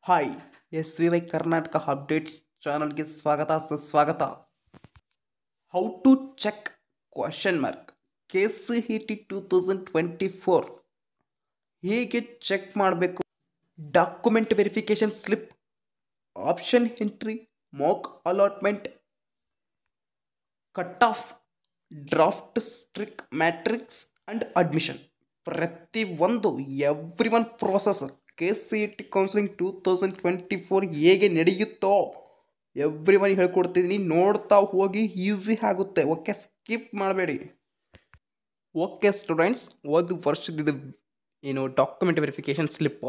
Hi SVY Karnataka updates ಚಾನಲ್ಗೆ ಸ್ವಾಗತ ಸುಸ್ವಾಗತ. How to check question mark KCET 2024 ಹೇಗೆ ಚೆಕ್ ಮಾಡಬೇಕು? Document verification slip, option entry, mock allotment, cut off, draft strict matrix and admission, ಪ್ರತಿಯೊಂದು every one process KCET counselling 2024 ಹೇಗೆ ನಡೆಯುತ್ತೋ every one ಹೇಳ್ಕೊಡ್ತಿದ್ದೀನಿ. ನೋಡ್ತಾ ಹೋಗಿ, easy ಆಗುತ್ತೆ. ಓಕೆ, ಸ್ಕಿಪ್ ಮಾಡಬೇಡಿ. Okay students, ಒಂದು ವರ್ಷದ ಏನು ಡಾಕ್ಯುಮೆಂಟ್ ವೆರಿಫಿಕೇಷನ್ ಸ್ಲಿಪ್,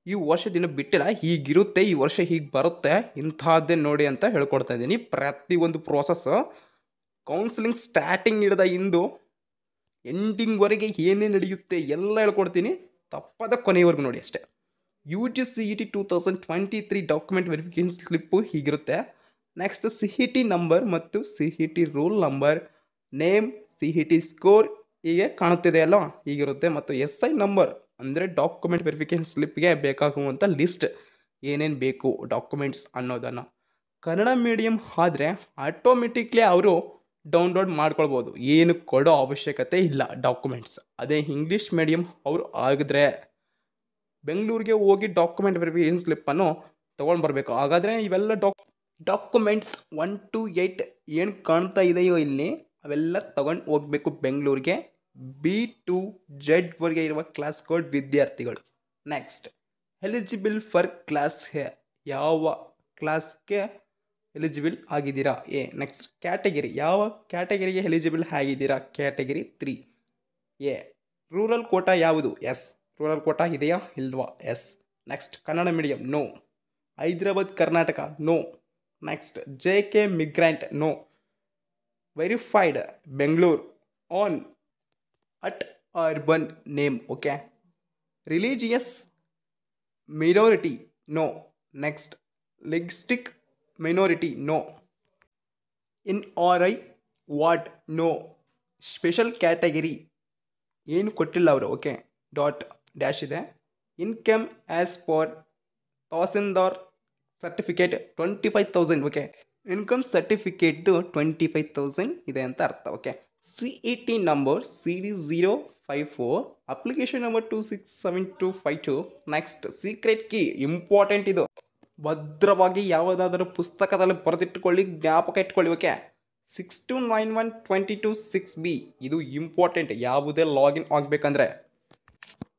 ಈ ವರ್ಷದಿಂದ ಬಿಟ್ಟಿಲ್ಲ, ಹೀಗಿರುತ್ತೆ, ಈ ವರ್ಷ ಹೀಗೆ ಬರುತ್ತೆ, ಇಂಥದ್ದೇ ನೋಡಿ ಅಂತ ಹೇಳ್ಕೊಡ್ತಾ ಇದ್ದೀನಿ. ಪ್ರತಿಯೊಂದು ಪ್ರೋಸೆಸ್ ಕೌನ್ಸಿಲಿಂಗ್ ಸ್ಟಾರ್ಟಿಂಗ್ ಹಿಡಿದ ಇಂದು ಎಂಡಿಂಗ್ವರೆಗೆ ಏನೇನು ನಡೆಯುತ್ತೆ ಎಲ್ಲ ಹೇಳ್ಕೊಡ್ತೀನಿ. ತಪ್ಪದ ಕೊನೆಯವರೆಗೂ ನೋಡಿ ಅಷ್ಟೇ. UGCET 2023 ಡಾಕ್ಯುಮೆಂಟ್ ವೆರಿಫಿಕೇಷನ್ ಸ್ಲಿಪ್ಪು ಹೀಗಿರುತ್ತೆ. ನೆಕ್ಸ್ಟ್ CET ನಂಬರ್ ಮತ್ತು CET roll number, name, CET score ಹೀಗೆ ಕಾಣುತ್ತಿದೆ ಅಲ್ಲ, ಹೀಗಿರುತ್ತೆ. ಮತ್ತು SI ನಂಬರ್ ಅಂದರೆ ಡಾಕ್ಯುಮೆಂಟ್ ವೆರಿಫಿಕೇಷನ್ ಸ್ಲಿಪ್ಗೆ ಬೇಕಾಗುವಂಥ ಲಿಸ್ಟ್, ಏನೇನು ಬೇಕು ಡಾಕ್ಯುಮೆಂಟ್ಸ್ ಅನ್ನೋದನ್ನು. ಕನ್ನಡ ಮೀಡಿಯಮ್ ಆದರೆ ಆಟೋಮೆಟಿಕ್ಲಿ ಅವರು ಡೌನ್ಲೋಡ್ ಮಾಡ್ಕೊಳ್ಬೋದು, ಏನು ಕೊಡೋ ಅವಶ್ಯಕತೆ ಇಲ್ಲ ಡಾಕ್ಯುಮೆಂಟ್ಸ್. ಅದೇ ಇಂಗ್ಲೀಷ್ ಮೀಡಿಯಮ್ ಅವರು ಆಗಿದ್ರೆ ಬೆಂಗಳೂರಿಗೆ ಹೋಗಿ ಡಾಕ್ಯುಮೆಂಟ್ ವೆರಿಫಿಕೇಷನ್ ಸ್ಲಿಪ್ಪನ್ನು ತೊಗೊಂಡು ಬರಬೇಕು. ಹಾಗಾದರೆ ಇವೆಲ್ಲ ಡಾಕ್ಯುಮೆಂಟ್ಸ್ 1 to 8 ಏನು ಕಾಣ್ತಾ ಇದೆಯೋ ಇಲ್ಲಿ, ಅವೆಲ್ಲ ತೊಗೊಂಡು ಹೋಗಬೇಕು ಬೆಂಗಳೂರಿಗೆ. B to Z ವರೆಗೆ ಇರುವ ಕ್ಲಾಸ್ ಕೋಡ್ ವಿದ್ಯಾರ್ಥಿಗಳು. Next, eligible for class A, ಯಾವ ಕ್ಲಾಸ್ಗೆ ಎಲಿಜಿಬಲ್ ಆಗಿದ್ದೀರಾ? ಎ. ನೆಕ್ಸ್ಟ್, ಕ್ಯಾಟಗಿರಿ, ಯಾವ ಕ್ಯಾಟಗಿರಿಗೆ ಎಲಿಜಿಬಲ್ ಆಗಿದ್ದೀರಾ? Category 3 A. ರೂರಲ್ ಕೋಟಾ ಯಾವುದು? ಎಸ್. ರೂರಲ್ ಕೋಟಾ ಇದೆಯಾ ಇಲ್ವಾ? Yes. Next, Kannada medium, no. Hyderabad Karnataka, no. Next, JK migrant, no. Verified Bengaluru, on, at urban name, okay. Religious minority, no. Next, linguistic minority, no. NRI ward, no. Special category ಏನು ಕೊಟ್ಟಿಲ್ಲ ಅವರು, okay. Dot dash ಇದೆ. Income as for tahsildar certificate 25,000, okay. Income ಸರ್ಟಿಫಿಕೇಟ್ದು 25,000 ಇದೆ ಅಂತ ಅರ್ಥ, okay. CET number CD054, application number 267252. Next, secret key, important ಇದು, ಭದ್ರವಾಗಿ ಯಾವುದಾದರೂ ಪುಸ್ತಕದಲ್ಲಿ ಬರೆದಿಟ್ಟುಕೊಳ್ಳಿ, ಜ್ಞಾಪಕ ಇಟ್ಕೊಳ್ಳಿ, ಓಕೆ. 629122 6B, ಇದು ಇಂಪಾರ್ಟೆಂಟ್ ಯಾವುದೇ ಲಾಗಿನ್ ಆಗಬೇಕಂದ್ರೆ.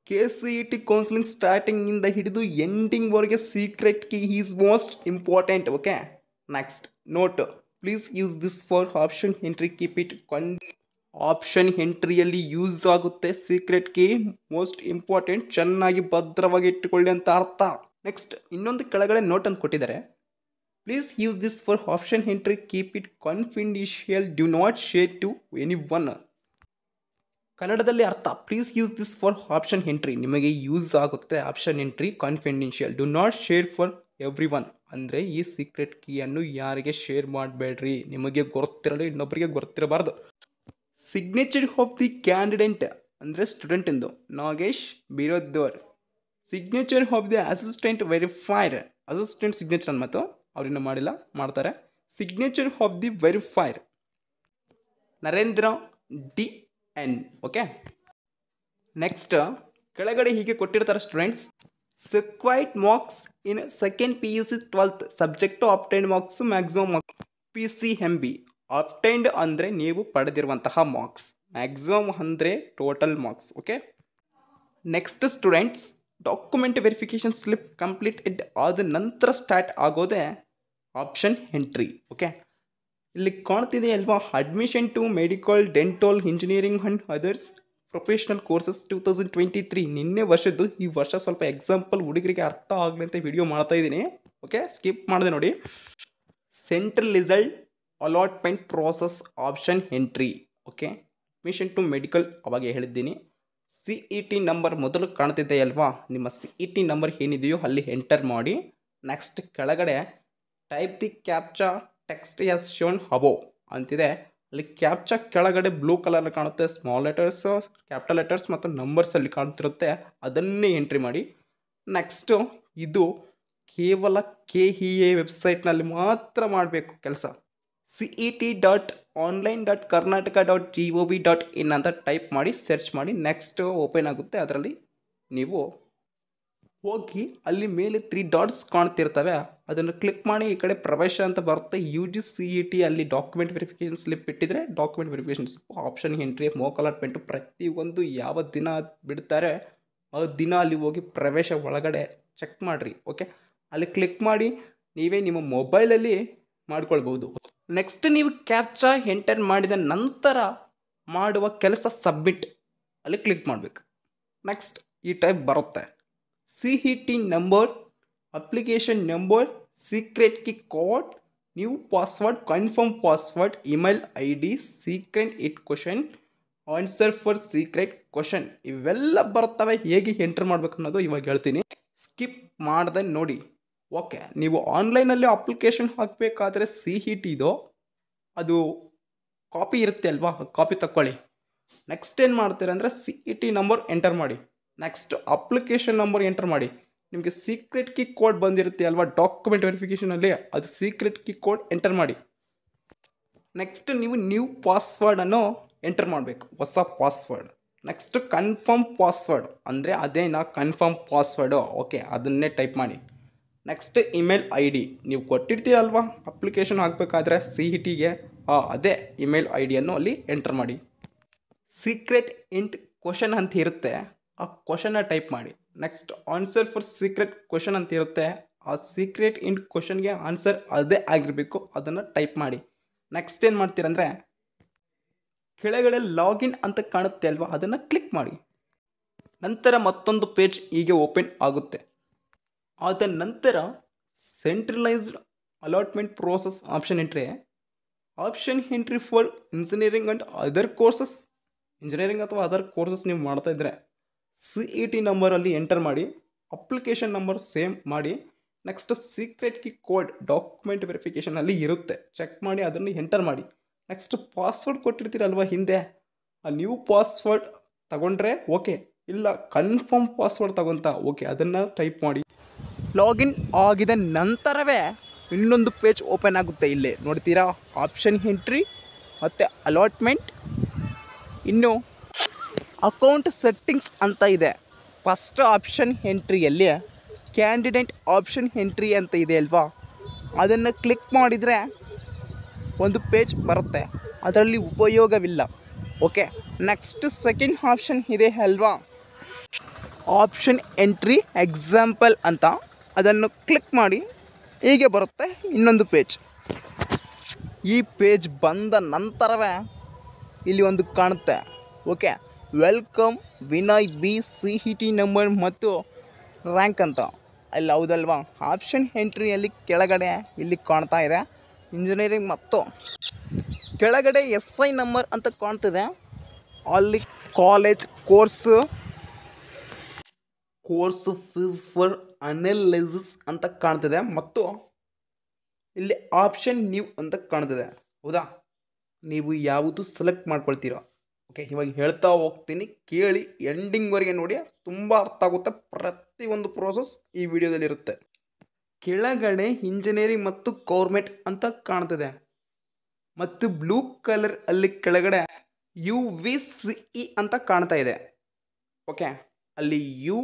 KCET ಕೌನ್ಸಿಲಿಂಗ್ ಸ್ಟಾರ್ಟಿಂಗಿಂದ ಹಿಡಿದು ಎಂಡಿಂಗ್ವರೆಗೆ secret key is most important, okay. Next, note, please use this for option entry, keep it option ಎಂಟ್ರಿಯಲ್ಲಿ ಯೂಸ್ ಆಗುತ್ತೆ. ಸೀಕ್ರೆಟ್ ಕೀ ಮೋಸ್ಟ್ ಇಂಪಾರ್ಟೆಂಟ್, ಚೆನ್ನಾಗಿ ಭದ್ರವಾಗಿ ಇಟ್ಟುಕೊಳ್ಳಿ ಅಂತ ಅರ್ಥ. ನೆಕ್ಸ್ಟ್, ಇನ್ನೊಂದು ಕೆಳಗಡೆ ನೋಟ್ ಅಂತ ಕೊಟ್ಟಿದ್ದಾರೆ. Please use this for option entry, keep it confidential, do not share to anyone. ಕನ್ನಡದಲ್ಲಿ ಅರ್ಥ, please use this for option entry, ನಿಮಗೆ ಯೂಸ್ ಆಗುತ್ತೆ option entry, confidential, do not share for everyone, ಅಂದರೆ ಈ secret ಕೀಯನ್ನು ಯಾರಿಗೆ share ಮಾಡಬೇಡ್ರಿ, ನಿಮಗೆ ಗೊತ್ತಿರಲಿ, ಇನ್ನೊಬ್ಬರಿಗೆ ಗೊತ್ತಿರಬಾರ್ದು. ಸಿಗ್ನೇಚರ್ ಆಫ್ ದಿ ಕ್ಯಾಂಡಿಡೇಟ್ ಅಂದರೆ ಸ್ಟೂಡೆಂಟ್ ಎಂದು, Nagesh Biroddavar. Signature of the assistant verifier, assistant signature ಅನ್ಮತ್ತು, ಅವ್ರಿನ್ನೂ ಮಾಡಿಲ್ಲ, ಮಾಡ್ತಾರೆ. Signature of the verifier Narendra DN, okay. Next, ಕೆಳಗಡೆ ಹೀಗೆ ಕೊಟ್ಟಿರ್ತಾರೆ students. Secured marks in second PUC 12th subject to obtained marks, maximum PCMB. Obtained ಅಂದರೆ ನೀವು ಪಡೆದಿರುವಂತಹ ಮಾರ್ಕ್ಸ್, ಮ್ಯಾಕ್ಸಿಮಮ್ ಅಂದರೆ total marks, okay. Next students, document verification slip complete ಆದ ನಂತರ start ಆಗೋದೇ ಆಪ್ಷನ್ ಎಂಟ್ರಿ, ಓಕೆ. ಇಲ್ಲಿ ಕಾಣ್ತಿದೆ ಅಲ್ವಾ, admission to medical, dental, engineering and others professional courses 2023, ನಿನ್ನೆ ವರ್ಷದ್ದು. ಈ ವರ್ಷ ಸ್ವಲ್ಪ ಎಕ್ಸಾಂಪಲ್ ಹುಡುಗರಿಗೆ ಅರ್ಥ ಆಗಲಿ ಅಂತ ವಿಡಿಯೋ ಮಾಡ್ತಾ ಇದ್ದೀನಿ, ಓಕೆ. ಸ್ಕಿಪ್ ಮಾಡಿದೆ ನೋಡಿ. Central result allotment process, option entry, okay. Admission to medical ಅವಾಗ ಹೇಳಿದ್ದೀನಿ. CET ನಂಬರ್ ಮೊದಲು ಕಾಣ್ತಿದ್ದೆ ಅಲ್ವಾ, ನಿಮ್ಮ CET ನಂಬರ್ ಏನಿದೆಯೋ ಅಲ್ಲಿ ಎಂಟರ್ ಮಾಡಿ. ನೆಕ್ಸ್ಟ್, ಕೆಳಗಡೆ type the captcha text as shown above ಅಂತಿದೆ, ಅಲ್ಲಿ ಕ್ಯಾಪ್ಚಾ ಕೆಳಗಡೆ ಬ್ಲೂ ಕಲರ್ ಕಾಣುತ್ತೆ, ಸ್ಮಾಲ್ ಲೆಟರ್ಸ್, ಕ್ಯಾಪಿಟಲ್ ಲೆಟರ್ಸ್ ಮತ್ತು ನಂಬರ್ಸಲ್ಲಿ ಕಾಣ್ತಿರುತ್ತೆ, ಅದನ್ನೇ ಎಂಟ್ರಿ ಮಾಡಿ. ನೆಕ್ಸ್ಟು, ಇದು ಕೇವಲ KEA ವೆಬ್ಸೈಟ್ನಲ್ಲಿ ಮಾತ್ರ ಮಾಡಬೇಕು ಕೆಲಸ. cet.online.karnataka.gov.in ಅಂತ ಟೈಪ್ ಮಾಡಿ ಸರ್ಚ್ ಮಾಡಿ, ನೆಕ್ಸ್ಟ್ ಓಪನ್ ಆಗುತ್ತೆ. ಅದರಲ್ಲಿ ನೀವು ಹೋಗಿ ಅಲ್ಲಿ ಮೇಲೆ 3 ಡಾಟ್ಸ್ ಕಾಣ್ತಿರ್ತವೆ, ಅದನ್ನು ಕ್ಲಿಕ್ ಮಾಡಿ ಈ ಕಡೆ ಪ್ರವೇಶ ಅಂತ ಬರುತ್ತೆ. UGCET ಅಲ್ಲಿ ಡಾಕ್ಯುಮೆಂಟ್ ವೆರಿಫಿಕೇಷನ್ ಸ್ಲಿಪ್ ಇಟ್ಟಿದ್ರೆ document verification option entry, mock allotment ಪ್ರತಿಯೊಂದು ಯಾವ ದಿನ ಬಿಡ್ತಾರೆ ಆ ದಿನ ಅಲ್ಲಿ ಹೋಗಿ ಪ್ರವೇಶ ಒಳಗಡೆ ಚೆಕ್ ಮಾಡಿರಿ. ಓಕೆ, ಅಲ್ಲಿ ಕ್ಲಿಕ್ ಮಾಡಿ ನೀವೇ ನಿಮ್ಮ ಮೊಬೈಲಲ್ಲಿ ಮಾಡ್ಕೊಳ್ಬೋದು. ನೆಕ್ಸ್ಟ್ ನೀವು ಕ್ಯಾಪ್ಚಾ ಎಂಟರ್ ಮಾಡಿದ ನಂತರ ಮಾಡುವ ಕೆಲಸ ಸಬ್ಮಿಟ್ ಅಲ್ಲಿ ಕ್ಲಿಕ್ ಮಾಡಬೇಕು. ನೆಕ್ಸ್ಟ್ ಈ ಟೈಪ್ ಬರುತ್ತೆ. CET number, application number, secret key code, new password, confirm password, email ID, secret it question, answer for secret question ಇವೆಲ್ಲ ಬರ್ತವೆ. ಹೇಗೆ ಎಂಟರ್ ಮಾಡಬೇಕು ಅನ್ನೋದು ಇವಾಗ ಹೇಳ್ತೀನಿ, ಸ್ಕಿಪ್ ಮಾಡದೆ ನೋಡಿ. ಓಕೆ, ನೀವು ಆನ್ಲೈನಲ್ಲಿ ಅಪ್ಲಿಕೇಶನ್ ಹಾಕಬೇಕಾದ್ರೆ CETದು ಅದು ಕಾಪಿ ಇರುತ್ತೆ ಅಲ್ವಾ, ಕಾಪಿ ತಕ್ಕೊಳ್ಳಿ. ನೆಕ್ಸ್ಟ್ ಏನು ಮಾಡ್ತೀರ ಅಂದರೆ CET ನಂಬರ್ ಎಂಟರ್ ಮಾಡಿ, ನೆಕ್ಸ್ಟ್ ಅಪ್ಲಿಕೇಶನ್ ನಂಬರ್ ಎಂಟರ್ ಮಾಡಿ. ನಿಮಗೆ ಸೀಕ್ರೆಟ್ ಕೀ ಕೋಡ್ ಬಂದಿರುತ್ತೆ ಅಲ್ವಾ ಡಾಕ್ಯುಮೆಂಟ್ ವೆರಿಫಿಕೇಷನಲ್ಲಿ, ಅದು ಸೀಕ್ರೆಟ್ ಕೀ ಕೋಡ್ ಎಂಟರ್ ಮಾಡಿ. ನೆಕ್ಸ್ಟ್ ನೀವು ನ್ಯೂ ಪಾಸ್ವರ್ಡನ್ನು ಎಂಟರ್ ಮಾಡಬೇಕು, ಹೊಸ ಪಾಸ್ವರ್ಡ್. ನೆಕ್ಸ್ಟ್ ಕನ್ಫರ್ಮ್ ಪಾಸ್ವರ್ಡ್ ಅಂದರೆ ಅದೇನಾ ಕನ್ಫರ್ಮ್ ಪಾಸ್ವರ್ಡು, ಓಕೆ ಅದನ್ನೇ ಟೈಪ್ ಮಾಡಿ. ನೆಕ್ಸ್ಟ್ ಇಮೇಲ್ ID ನೀವು ಕೊಟ್ಟಿರ್ತೀರಲ್ವಾ ಅಪ್ಲಿಕೇಶನ್ ಹಾಕಬೇಕಾದ್ರೆ CETಗೆ, ಅದೇ ಇಮೇಲ್ IDಯನ್ನು ಅಲ್ಲಿ ಎಂಟರ್ ಮಾಡಿ. ಸೀಕ್ರೆಟ್ ಇಂಟ್ ಕ್ವಶನ್ ಅಂತ ಇರುತ್ತೆ, ಆ ಕ್ವಶನ್ನ ಟೈಪ್ ಮಾಡಿ. Next answer for secret question ಅಂತ ಇರುತ್ತೆ, ಆ ಸೀಕ್ರೆಟ್ ಇಂಟ್ ಕ್ವಶನ್ಗೆ ಆನ್ಸರ್ ಅದೇ ಆಗಿರಬೇಕು, ಅದನ್ನು ಟೈಪ್ ಮಾಡಿ. ನೆಕ್ಸ್ಟ್ ಏನು ಮಾಡ್ತೀರಂದರೆ ಕೆಳಗಡೆ ಲಾಗಿನ್ ಅಂತ ಕಾಣುತ್ತೆ ಅಲ್ವಾ, ಅದನ್ನು ಕ್ಲಿಕ್ ಮಾಡಿ. ನಂತರ ಮತ್ತೊಂದು ಪೇಜ್ ಹೀಗೆ ಓಪನ್ ಆಗುತ್ತೆ. ಆದ ನಂತರ centralised allotment process option entry for engineering and other courses. Engineering ಅಥವಾ ಅದರ್ ಕೋರ್ಸಸ್ ನೀವು ಮಾಡ್ತಾ ಇದ್ದರೆ CET ನಂಬರಲ್ಲಿ ಎಂಟರ್ ಮಾಡಿ, ಅಪ್ಲಿಕೇಶನ್ ನಂಬರ್ ಸೇಮ್ ಮಾಡಿ. Next secret key code document ವೆರಿಫಿಕೇಷನಲ್ಲಿ ಇರುತ್ತೆ, ಚೆಕ್ ಮಾಡಿ ಅದನ್ನು ಎಂಟರ್ ಮಾಡಿ. ನೆಕ್ಸ್ಟ್ ಪಾಸ್ವರ್ಡ್ ಕೊಟ್ಟಿರ್ತೀರಲ್ವ ಹಿಂದೆ, ಆ ನ್ಯೂ ಪಾಸ್ವರ್ಡ್ ತಗೊಂಡ್ರೆ ಓಕೆ, ಇಲ್ಲ ಕನ್ಫರ್ಮ್ ಪಾಸ್ವರ್ಡ್ ತಗೊತಾ ಓಕೆ ಅದನ್ನು ಟೈಪ್ ಮಾಡಿ. ಲಾಗಿನ್ ಆಗಿದ ನಂತರವೇ ಇನ್ನೊಂದು ಪೇಜ್ ಓಪನ್ ಆಗುತ್ತೆ. ಇಲ್ಲೇ ನೋಡ್ತೀರಾ ಆಪ್ಷನ್ ಎಂಟ್ರಿ ಮತ್ತು ಅಲಾಟ್ಮೆಂಟ್, ಇನ್ನು ಅಕೌಂಟ್ ಸೆಟ್ಟಿಂಗ್ಸ್ ಅಂತ ಇದೆ. ಫಸ್ಟ್ ಆಪ್ಷನ್ ಎಂಟ್ರಿಯಲ್ಲಿ ಕ್ಯಾಂಡಿಡೇಟ್ ಆಪ್ಷನ್ ಎಂಟ್ರಿ ಅಂತ ಇದೆ ಅಲ್ವಾ, ಅದನ್ನು ಕ್ಲಿಕ್ ಮಾಡಿದರೆ ಒಂದು ಪೇಜ್ ಬರುತ್ತೆ, ಅದರಲ್ಲಿ ಉಪಯೋಗವಿಲ್ಲ. ಓಕೆ, ನೆಕ್ಸ್ಟ್ ಸೆಕೆಂಡ್ ಆಪ್ಷನ್ ಇದೆ ಅಲ್ವಾ, ಆಪ್ಷನ್ ಎಂಟ್ರಿ ಎಕ್ಸಾಂಪಲ್ ಅಂತ, ಅದನ್ನು ಕ್ಲಿಕ್ ಮಾಡಿ. ಹೀಗೆ ಬರುತ್ತೆ ಇನ್ನೊಂದು ಪೇಜ್. ಈ ಪೇಜ್ ಬಂದ ನಂತರವೇ ಇಲ್ಲಿ ಒಂದು ಕಾಣುತ್ತೆ, okay welcome Vinay B CET number ಮತ್ತು ರ್ಯಾಂಕ್ ಅಂತ, ಅಲ್ಲಿ ಹೌದಲ್ವಾ. ಆಪ್ಷನ್ ಎಂಟ್ರಿಯಲ್ಲಿ ಕೆಳಗಡೆ ಇಲ್ಲಿ ಕಾಣ್ತಾ ಇದೆ ಇಂಜಿನಿಯರಿಂಗ್ ಮತ್ತು ಕೆಳಗಡೆ SI ನಂಬರ್ ಅಂತ ಕಾಣ್ತಿದೆ, ಅಲ್ಲಿ college course fees for analysis ಅಂತ ಕಾಣ್ತಿದೆ ಮತ್ತು ಇಲ್ಲಿ ಆಪ್ಷನ್ ನ್ಯೂ ಅಂತ ಕಾಣ್ತಿದೆ. ಹೌದಾ, ನೀವು ಯಾವುದು ಸೆಲೆಕ್ಟ್ ಮಾಡ್ಕೊಳ್ತೀರೋ. ಓಕೆ, ಇವಾಗ ಹೇಳ್ತಾ ಹೋಗ್ತೀನಿ ಕೇಳಿ, ಎಂಡಿಂಗ್ವರೆಗೆ ನೋಡಿ, ತುಂಬ ಅರ್ಥ ಆಗುತ್ತೆ. ಪ್ರತಿಯೊಂದು ಪ್ರೋಸೆಸ್ ಈ ವಿಡಿಯೋದಲ್ಲಿರುತ್ತೆ. ಕೆಳಗಡೆ ಇಂಜಿನಿಯರಿಂಗ್ ಮತ್ತು ಗೌರ್ಮೆಂಟ್ ಅಂತ ಕಾಣ್ತಿದೆ ಮತ್ತು ಬ್ಲೂ ಕಲರ್ ಅಲ್ಲಿ ಕೆಳಗಡೆ UVCE ಅಂತ ಕಾಣ್ತಾ ಇದೆ. ಓಕೆ, ಅಲ್ಲಿ ಯು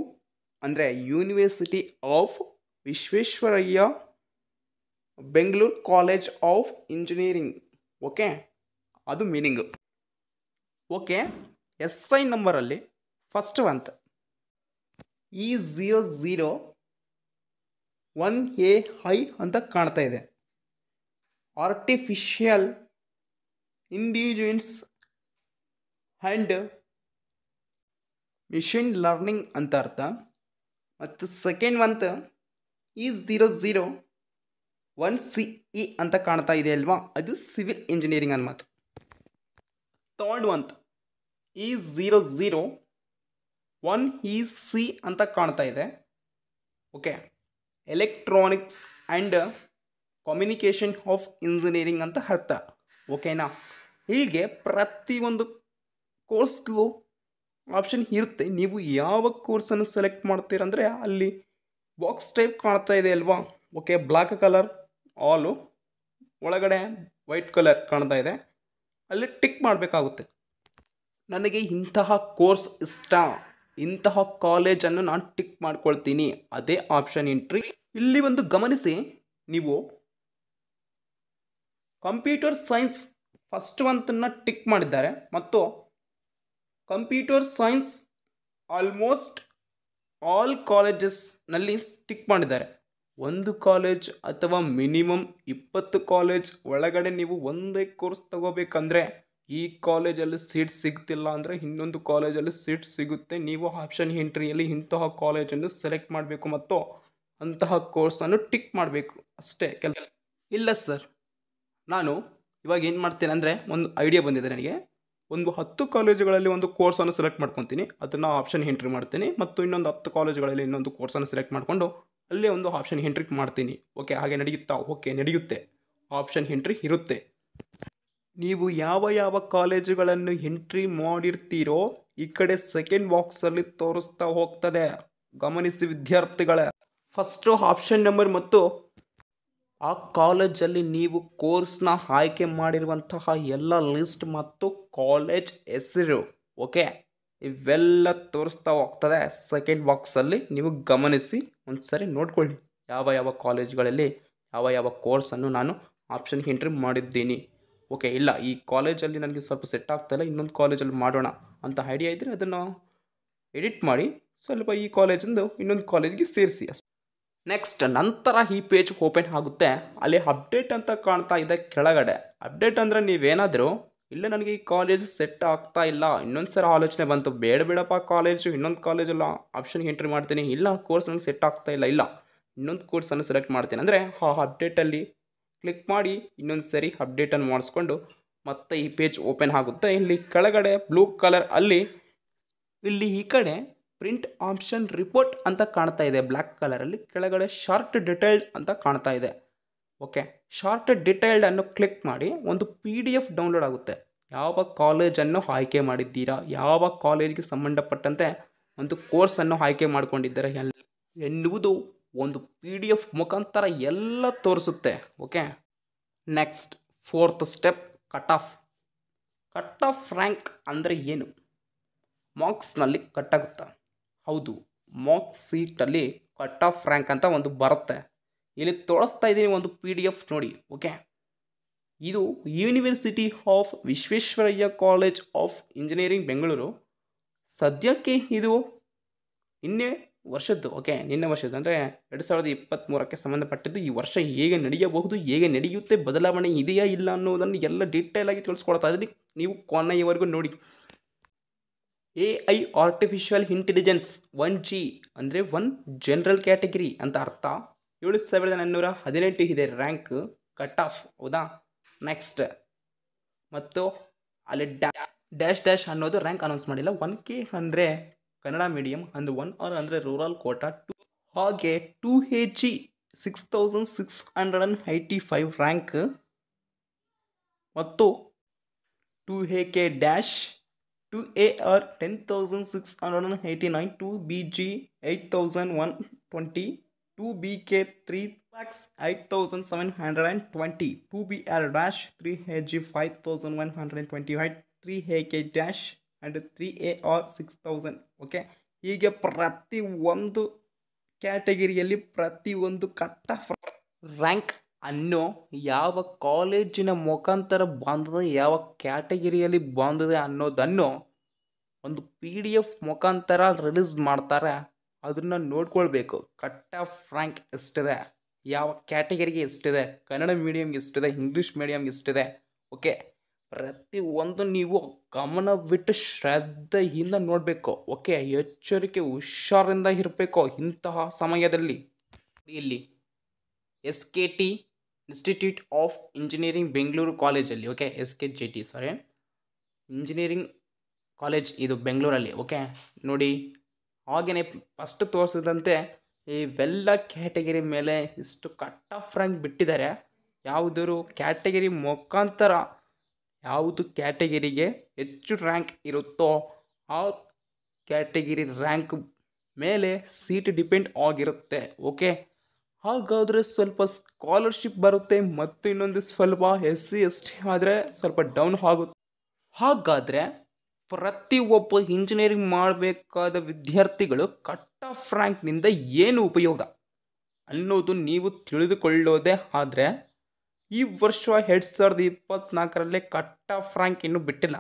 ಅಂದರೆ university of Visvesvaraya Bengaluru college of engineering. Okay, ಅದು ಮೀನಿಂಗು. ಓಕೆ, SI ನಂಬರಲ್ಲಿ ಫಸ್ಟ್ ಅಂತ E001AI ಅಂತ ಕಾಣ್ತಾ ಇದೆ. Artificial intelligence and machine learning ಅಂತ ಅರ್ಥ. ಮತ್ತು ಸೆಕೆಂಡ್ ಮಂತ್ E001CE ಅಂತ ಕಾಣ್ತಾ ಇದೆ ಅಲ್ವಾ, ಅದು ಸಿವಿಲ್ ಇಂಜಿನಿಯರಿಂಗ್ ಅನ್ನೋ ಮಾತು. ಥರ್ಡ್ ಮಂತ್ E001EC ಅಂತ ಕಾಣ್ತಾ ಇದೆ. Okay, electronics and communication of engineering ಅಂತ ಅರ್ಥ. ಓಕೆನಾ, ಹೀಗೆ ಪ್ರತಿಯೊಂದು ಕೋರ್ಸ್ಗೂ ಆಪ್ಷನ್ ಇರುತ್ತೆ. ನೀವು ಯಾವ ಕೋರ್ಸನ್ನು ಸೆಲೆಕ್ಟ್ ಮಾಡ್ತೀರಂದರೆ ಅಲ್ಲಿ ಬಾಕ್ಸ್ ಟೈಪ್ ಕಾಣ್ತಾ ಇದೆ ಅಲ್ವಾ? ಓಕೆ, ಬ್ಲ್ಯಾಕ್ ಕಲರ್ ಆಲು, ಒಳಗಡೆ ವೈಟ್ ಕಲರ್ ಕಾಣ್ತಾ ಇದೆ. ಅಲ್ಲಿ ಟಿಕ್ ಮಾಡಬೇಕಾಗುತ್ತೆ. ನನಗೆ ಇಂತಹ ಕೋರ್ಸ್ ಇಷ್ಟ, ಇಂತಹ ಕಾಲೇಜನ್ನು ನಾನು ಟಿಕ್ ಮಾಡ್ಕೊಳ್ತೀನಿ, ಅದೇ ಆಪ್ಷನ್ ಎಂಟ್ರಿ. ಇಲ್ಲಿ ಒಂದು ಗಮನಿಸಿ, ನೀವು ಕಂಪ್ಯೂಟರ್ ಸೈನ್ಸ್ ಫಸ್ಟ್ ಒಂದನ್ನು ಟಿಕ್ ಮಾಡಿದ್ದಾರೆ ಮತ್ತು ಕಂಪ್ಯೂಟರ್ ಸೈನ್ಸ್ ಆಲ್ಮೋಸ್ಟ್ ಆಲ್ ಕಾಲೇಜಸ್ನಲ್ಲಿ ಟಿಕ್ ಮಾಡಿದ್ದಾರೆ. ಒಂದು ಕಾಲೇಜ್ ಅಥವಾ ಮಿನಿಮಮ್ 20 ಕಾಲೇಜ್ ಒಳಗಡೆ ನೀವು ಒಂದೇ ಕೋರ್ಸ್ ತಗೋಬೇಕಂದ್ರೆ ಈ ಕಾಲೇಜಲ್ಲಿ ಸೀಟ್ ಸಿಗ್ತಿಲ್ಲ ಅಂದರೆ ಇನ್ನೊಂದು ಕಾಲೇಜಲ್ಲಿ ಸೀಟ್ ಸಿಗುತ್ತೆ. ನೀವು ಆಪ್ಷನ್ ಎಂಟ್ರಿಯಲ್ಲಿ ಇಂತಹ ಕಾಲೇಜನ್ನು ಸೆಲೆಕ್ಟ್ ಮಾಡಬೇಕು ಮತ್ತು ಅಂತಹ ಕೋರ್ಸನ್ನು ಟಿಕ್ ಮಾಡಬೇಕು ಅಷ್ಟೇ. ಇಲ್ಲ ಸರ್, ನಾನು ಇವಾಗ ಏನು ಮಾಡ್ತೇನೆ ಅಂದರೆ, ಒಂದು ಐಡಿಯಾ ಬಂದಿದೆ ನನಗೆ. ಒಂದು 10 ಕಾಲೇಜುಗಳಲ್ಲಿ ಒಂದು ಕೋರ್ಸನ್ನು ಸೆಲೆಕ್ಟ್ ಮಾಡ್ಕೊತೀನಿ, ಅದನ್ನು ಆಪ್ಷನ್ ಎಂಟ್ರಿ ಮಾಡ್ತೀನಿ ಮತ್ತು ಇನ್ನೊಂದು 10 ಕಾಲೇಜುಗಳಲ್ಲಿ ಇನ್ನೊಂದು ಕೋರ್ಸನ್ನು ಸೆಲೆಕ್ಟ್ ಮಾಡಿಕೊಂಡು ಅಲ್ಲೇ ಒಂದು ಆಪ್ಷನ್ ಎಂಟ್ರಿ ಮಾಡ್ತೀನಿ. ಓಕೆ, ಹಾಗೆ ನಡೆಯುತ್ತಾ? ಓಕೆ, ನಡೆಯುತ್ತೆ. ಆಪ್ಷನ್ ಎಂಟ್ರಿ ಇರುತ್ತೆ. ನೀವು ಯಾವ ಯಾವ ಕಾಲೇಜುಗಳನ್ನು ಎಂಟ್ರಿ ಮಾಡಿರ್ತೀರೋ ಈ ಕಡೆ ಸೆಕೆಂಡ್ ಬಾಕ್ಸಲ್ಲಿ ತೋರಿಸ್ತಾ ಹೋಗ್ತದೆ. ಗಮನಿಸಿ ವಿದ್ಯಾರ್ಥಿಗಳೇ, ಫಸ್ಟು ಆಪ್ಷನ್ ನಂಬರ್ ಮತ್ತು ಆ ಕಾಲೇಜಲ್ಲಿ ನೀವು ಕೋರ್ಸ್ನ ಆಯ್ಕೆ ಮಾಡಿರುವಂತಹ ಎಲ್ಲ ಲಿಸ್ಟ್ ಮತ್ತು ಕಾಲೇಜ್ ಹೆಸರು, ಓಕೆ, ಇವೆಲ್ಲ ತೋರಿಸ್ತಾ ಹೋಗ್ತದೆ ಸೆಕೆಂಡ್ ಬಾಕ್ಸಲ್ಲಿ. ನೀವು ಗಮನಿಸಿ ಒಂದು ಸರಿ ನೋಡ್ಕೊಳ್ಳಿ, ಯಾವ ಯಾವ ಕಾಲೇಜ್ಗಳಲ್ಲಿ ಯಾವ ಯಾವ ಕೋರ್ಸನ್ನು ನಾನು ಆಪ್ಷನ್ ಎಂಟ್ರಿ ಮಾಡಿದ್ದೀನಿ. ಓಕೆ, ಇಲ್ಲ ಈ ಕಾಲೇಜಲ್ಲಿ ನನಗೆ ಸ್ವಲ್ಪ ಸೆಟ್ ಆಗ್ತಾಯಿಲ್ಲ, ಇನ್ನೊಂದು ಕಾಲೇಜಲ್ಲಿ ಮಾಡೋಣ ಅಂತ ಐಡಿಯಾ ಇದ್ದರೆ ಅದನ್ನು ಎಡಿಟ್ ಮಾಡಿ ಸ್ವಲ್ಪ ಈ ಕಾಲೇಜಿಂದು ಇನ್ನೊಂದು ಕಾಲೇಜಿಗೆ ಸೇರಿಸಿ. ನೆಕ್ಸ್ಟ್ ನಂತರ ಈ ಪೇಜ್ ಓಪನ್ ಆಗುತ್ತೆ. ಅಲ್ಲಿ ಅಪ್ಡೇಟ್ ಅಂತ ಕಾಣ್ತಾ ಇದೆ ಕೆಳಗಡೆ. ಅಪ್ಡೇಟ್ ಅಂದರೆ ನೀವೇನಾದರೂ ಇಲ್ಲ ನನಗೆ ಈ ಕಾಲೇಜ್ ಸೆಟ್ ಆಗ್ತಾ ಇಲ್ಲ, ಇನ್ನೊಂದು ಸಲ ಆಲೋಚನೆ ಬಂತು, ಬೇಡ ಬೇಡಪ್ಪ ಕಾಲೇಜು, ಇನ್ನೊಂದು ಕಾಲೇಜಲ್ಲ ಆಪ್ಷನ್ ಎಂಟ್ರಿ ಮಾಡ್ತೀನಿ, ಇಲ್ಲ ಕೋರ್ಸ್ ನನಗೆ ಸೆಟ್ ಆಗ್ತಾ ಇಲ್ಲ, ಇಲ್ಲ ಇನ್ನೊಂದು ಕೋರ್ಸನ್ನು ಸೆಲೆಕ್ಟ್ ಮಾಡ್ತೀನಿ ಅಂದರೆ ಆ ಅಪ್ಡೇಟಲ್ಲಿ ಕ್ಲಿಕ್ ಮಾಡಿ ಇನ್ನೊಂದು ಸರಿ ಅಪ್ಡೇಟನ್ನು ಮಾಡಿಸ್ಕೊಂಡು ಮತ್ತೆ ಈ ಪೇಜ್ ಓಪನ್ ಆಗುತ್ತೆ. ಇಲ್ಲಿ ಕೆಳಗಡೆ ಬ್ಲೂ ಕಲರ್ ಅಲ್ಲಿ ಇಲ್ಲಿ ಈ ಕಡೆ ಪ್ರಿಂಟ್ ಆಪ್ಷನ್ ರಿಪೋರ್ಟ್ ಅಂತ ಕಾಣ್ತಾ ಇದೆ ಬ್ಲ್ಯಾಕ್ ಕಲರಲ್ಲಿ, ಕೆಳಗಡೆ ಶಾರ್ಟ್ ಡಿಟೇಲ್ಡ್ ಅಂತ ಕಾಣ್ತಾ ಇದೆ. ಓಕೆ, ಶಾರ್ಟ್ ಡಿಟೇಲ್ಡ್ ಅನ್ನು ಕ್ಲಿಕ್ ಮಾಡಿ ಒಂದು PDF ಡೌನ್ಲೋಡ್ ಆಗುತ್ತೆ. ಯಾವ ಕಾಲೇಜನ್ನು ಆಯ್ಕೆ ಮಾಡಿದ್ದೀರಾ, ಯಾವ ಕಾಲೇಜಿಗೆ ಸಂಬಂಧಪಟ್ಟಂತೆ ಒಂದು ಕೋರ್ಸನ್ನು ಆಯ್ಕೆ ಮಾಡ್ಕೊಂಡಿದ್ದಾರೆ ಎನ್ನುವುದು ಒಂದು PDF ಮುಖಾಂತರ ಎಲ್ಲ ತೋರಿಸುತ್ತೆ. Okay, next fourth step, cut off. Cut off rank ಅಂದರೆ ಏನು? ಮಾರ್ಕ್ಸ್ನಲ್ಲಿ ಕಟ್ಟಾಗುತ್ತಾ? ಹೌದು, ಮಾರ್ಕ್ಸ್ ಸೀಟಲ್ಲಿ ಕಟ್ ಆಫ್ ರ್ಯಾಂಕ್ ಅಂತ ಒಂದು ಬರುತ್ತೆ. ಇಲ್ಲಿ ತೋರಿಸ್ತಾ ಇದ್ದೀನಿ ಒಂದು PDF ನೋಡಿ. ಓಕೆ, ಇದು university of Visvesvaraya college of engineering Bengaluru. ಸದ್ಯಕ್ಕೆ ಇದು ನಿನ್ನೆ ವರ್ಷದ್ದು. ಓಕೆ, ನಿನ್ನೆ ವರ್ಷದ್ದು ಅಂದರೆ 2023ಕ್ಕೆ ಸಂಬಂಧಪಟ್ಟಿದ್ದು. ಈ ವರ್ಷ ಹೇಗೆ ನಡೆಯಬಹುದು, ಹೇಗೆ ನಡೆಯುತ್ತೆ, ಬದಲಾವಣೆ ಇದೆಯಾ ಇಲ್ಲ ಅನ್ನೋದನ್ನು ಎಲ್ಲ ಡೀಟೇಲ್ ಆಗಿ ತಿಳಿಸ್ಕೊಡ್ತಾ ಇದ್ದೀನಿ. ನೀವು ಕೊನೆಯವರೆಗೂ ನೋಡಿ. AI ಆರ್ಟಿಫಿಷಿಯಲ್ ಇಂಟೆಲಿಜೆನ್ಸ್ 1G ಅಂದರೆ 1 ಜನರಲ್ ಕ್ಯಾಟಗಿರಿ ಅಂತ ಅರ್ಥ. 7418 ಇದೆ ರ್ಯಾಂಕ್, ಕಟ್ ಆಫ್. ಹೌದಾ? ನೆಕ್ಸ್ಟ್ ಮತ್ತು ಅಲ್ಲಿ ಡ್ಯಾಶ್ ಅನ್ನೋದು ರ್ಯಾಂಕ್ ಅನೌನ್ಸ್ ಮಾಡಿಲ್ಲ. 1K ಅಂದರೆ ಕನ್ನಡ ಮೀಡಿಯಂ, ಅಂದು 1R ಅಂದರೆ ರೂರಲ್ ಕೋಟಾ. ಹಾಗೆ 2AG 6685 ರ್ಯಾಂಕ್ ಮತ್ತು 2AK dash 2AR 10,689, 2BG 8,120, 2BK 3,08,720, 2BR dash 3AG 5,128, 3AK dash and 3AR 6,000. Okay, ಹೀಗೆ ಪ್ರತಿ ಒಂದು ಕ್ಯಾಟಗಿರಿಯಲ್ಲಿ ಪ್ರತಿಯೊಂದು ಕಟ್ ಆಫ್ ರ್ಯಾಂಕ್ ಅನ್ನು ಯಾವ ಕಾಲೇಜಿನ ಮುಖಾಂತರ ಬಂದಿದೆ, ಯಾವ ಕ್ಯಾಟಗಿರಿಯಲ್ಲಿ ಬಂದಿದೆ ಅನ್ನೋದನ್ನು ಒಂದು PDF ಮುಖಾಂತರ ರಿಲೀಸ್ ಮಾಡ್ತಾರೆ. ಅದನ್ನು ನೋಡ್ಕೊಳ್ಬೇಕು. ಕಟ್ ಆಫ್ ರ್ಯಾಂಕ್ ಎಷ್ಟಿದೆ, ಯಾವ ಕ್ಯಾಟಗರಿಗೆ ಎಷ್ಟಿದೆ, ಕನ್ನಡ ಮೀಡಿಯಮ್ಗೆ ಎಷ್ಟಿದೆ, ಇಂಗ್ಲೀಷ್ ಮೀಡಿಯಮ್ಗೆ ಎಷ್ಟಿದೆ. ಓಕೆ, ಪ್ರತಿಯೊಂದು ನೀವು ಗಮನವಿಟ್ಟು ಶ್ರದ್ಧೆಯಿಂದ ನೋಡಬೇಕು. ಓಕೆ, ಎಚ್ಚರಿಕೆ ಹುಷಾರಿಂದ ಇರಬೇಕು ಇಂತಹ ಸಮಯದಲ್ಲಿ. ಇಲ್ಲಿ SKT institute of engineering Bengaluru ಕಾಲೇಜಲ್ಲಿ, ಓಕೆ, SKJT ಸಾರಿ, ಇಂಜಿನಿಯರಿಂಗ್ ಕಾಲೇಜ್ ಇದು ಬೆಂಗಳೂರಲ್ಲಿ. ಓಕೆ, ನೋಡಿ ಹಾಗೆಯೇ ಫಸ್ಟ್ ತೋರಿಸಿದಂತೆ ಇವೆಲ್ಲ ಕ್ಯಾಟಗರಿ ಮೇಲೆ ಇಷ್ಟು ಕಟ್ ಆಫ್ ರ್ಯಾಂಕ್ ಬಿಟ್ಟಿದ್ದಾರೆ. ಯಾವುದಾದ್ರು ಕ್ಯಾಟಗರಿ ಮುಖಾಂತರ ಯಾವುದು ಕ್ಯಾಟಗರಿಗೆ ಹೆಚ್ಚು ರ್ಯಾಂಕ್ ಇರುತ್ತೋ ಆ ಕ್ಯಾಟಗಿರಿ ರ್ಯಾಂಕ್ ಮೇಲೆ ಸೀಟ್ ಡಿಪೆಂಡ್ ಆಗಿರುತ್ತೆ. ಓಕೆ, ಹಾಗಾದರೆ ಸ್ವಲ್ಪ ಸ್ಕಾಲರ್ಶಿಪ್ ಬರುತ್ತೆ ಮತ್ತು ಇನ್ನೊಂದು ಸ್ವಲ್ಪ SC ST ಆದರೆ ಸ್ವಲ್ಪ ಡೌನ್ ಆಗುತ್ತೆ. ಹಾಗಾದರೆ ಪ್ರತಿಯೊಬ್ಬ ಇಂಜಿನಿಯರಿಂಗ್ ಮಾಡಬೇಕಾದ ವಿದ್ಯಾರ್ಥಿಗಳು ಕಟ್ ಆಫ್ ರ್ಯಾಂಕ್ನಿಂದ ಏನು ಉಪಯೋಗ ಅನ್ನೋದು ನೀವು ತಿಳಿದುಕೊಳ್ಳೋದೇ ಆದರೆ, ಈ ವರ್ಷ 2024ರಲ್ಲಿ ಕಟ್ ಆಫ್ ರ್ಯಾಂಕ್ ಇನ್ನೂ ಬಿಟ್ಟಿಲ್ಲ.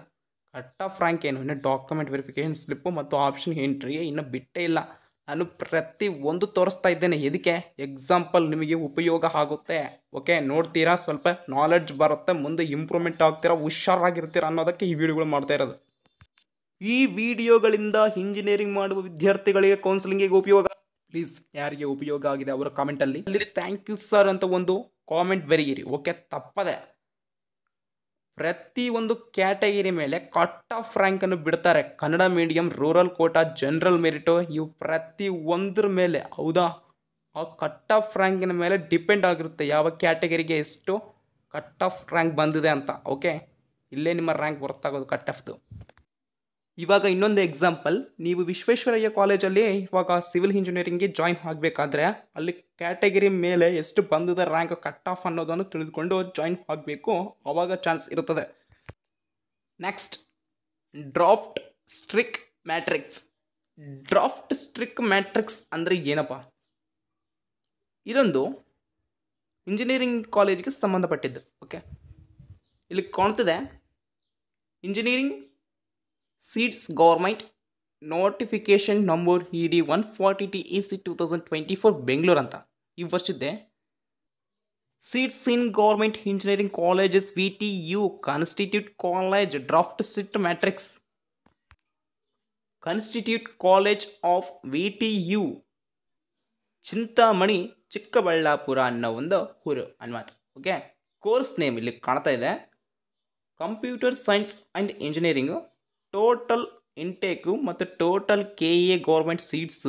ಕಟ್ ಆಫ್ ರ್ಯಾಂಕ್ ಏನು, ಇನ್ನು ಡಾಕ್ಯುಮೆಂಟ್ ವೆರಿಫಿಕೇಷನ್ ಸ್ಲಿಪ್ಪು ಮತ್ತು ಆಪ್ಷನ್ ಎಂಟ್ರಿ ಇನ್ನೂ ಬಿಟ್ಟೇ ಇಲ್ಲ. ನಾನು ಪ್ರತಿ ಒಂದು ತೋರಿಸ್ತಾ ಇದ್ದೇನೆ. ಇದಕ್ಕೆ ಎಕ್ಸಾಂಪಲ್ ನಿಮಗೆ ಉಪಯೋಗ ಆಗುತ್ತೆ. ಓಕೆ, ನೋಡ್ತೀರಾ, ಸ್ವಲ್ಪ ನಾಲೆಡ್ಜ್ ಬರುತ್ತೆ, ಮುಂದೆ ಇಂಪ್ರೂವ್ಮೆಂಟ್ ಆಗ್ತೀರಾ, ಹುಷಾರಾಗಿರ್ತೀರಾ ಅನ್ನೋದಕ್ಕೆ ಈ ವಿಡಿಯೋಗಳು ಮಾಡ್ತಾ ಇರೋದು. ಈ ವಿಡಿಯೋಗಳಿಂದ ಇಂಜಿನಿಯರಿಂಗ್ ಮಾಡುವ ವಿದ್ಯಾರ್ಥಿಗಳಿಗೆ ಕೌನ್ಸಿಲಿಂಗಿಗೆ ಉಪಯೋಗ, ಪ್ಲೀಸ್ ಯಾರಿಗೆ ಉಪಯೋಗ ಆಗಿದೆ ಅವರ ಕಾಮೆಂಟಲ್ಲಿ ಥ್ಯಾಂಕ್ ಯು ಸರ್ ಅಂತ ಒಂದು ಕಾಮೆಂಟ್ ಬರೀರಿ. ಓಕೆ, ತಪ್ಪದೆ ಪ್ರತಿಯೊಂದು ಕ್ಯಾಟಗಿರಿ ಮೇಲೆ ಕಟ್ ಆಫ್ ರ್ಯಾಂಕನ್ನು ಬಿಡ್ತಾರೆ. Kannada medium, rural quota, general merit, ಇವು ಪ್ರತಿ ಒಂದ್ರ ಮೇಲೆ, ಹೌದಾ, ಆ ಕಟ್ ಆಫ್ ರ್ಯಾಂಕಿನ ಮೇಲೆ ಡಿಪೆಂಡ್ ಆಗಿರುತ್ತೆ ಯಾವ ಕ್ಯಾಟಗರಿಗೆ ಎಷ್ಟು ಕಟ್ ಆಫ್ ರ್ಯಾಂಕ್ ಬಂದಿದೆ ಅಂತ. ಓಕೆ, ಇಲ್ಲೇ ನಿಮ್ಮ ರ್ಯಾಂಕ್ ಗೊತ್ತಾಗೋದು ಕಟ್ ಆಫ್ದು. ಇವಾಗ ಇನ್ನೊಂದು ಎಕ್ಸಾಂಪಲ್, ನೀವು ವಿಶ್ವೇಶ್ವರಯ್ಯ ಕಾಲೇಜಲ್ಲಿ ಇವಾಗ ಸಿವಿಲ್ ಇಂಜಿನಿಯರಿಂಗ್ಗೆ ಜಾಯಿನ್ ಆಗಬೇಕಾದ್ರೆ ಅಲ್ಲಿ ಕ್ಯಾಟಗಿರಿ ಮೇಲೆ ಎಷ್ಟು ಬಂದಿದೆ ರ್ಯಾಂಕ್ ಕಟ್ ಆಫ್ ಅನ್ನೋದನ್ನು ತಿಳಿದುಕೊಂಡು ಜಾಯಿನ್ ಆಗಬೇಕು, ಆವಾಗ ಚಾನ್ಸ್ ಇರುತ್ತದೆ. Next, draft strict matrix. Draft strict matrix ಅಂದರೆ ಏನಪ್ಪ? ಇದೊಂದು ಇಂಜಿನಿಯರಿಂಗ್ ಕಾಲೇಜಿಗೆ ಸಂಬಂಧಪಟ್ಟಿದ್ದು. ಓಕೆ, ಇಲ್ಲಿ ಕಾಣ್ತಿದೆ engineering seats government notification number ED 140TEC 2024 Bengaluru ಅಂತ ಈ ವರ್ಷದ್ದೆ. Seats in government engineering colleges VTU constituent college draft seat matrix. Constituent college of VTU Chintamani Chikkaballapura ಅನ್ನೋ ಒಂದು ಊರು ಅನ್ಮಾತು. ಓಕೆ, ಕೋರ್ಸ್ ನೇಮ್ ಇಲ್ಲಿ ಕಾಣ್ತಾ ಇದೆ, computer science and engineering. Total intake ಮತ್ತು total KA government seats,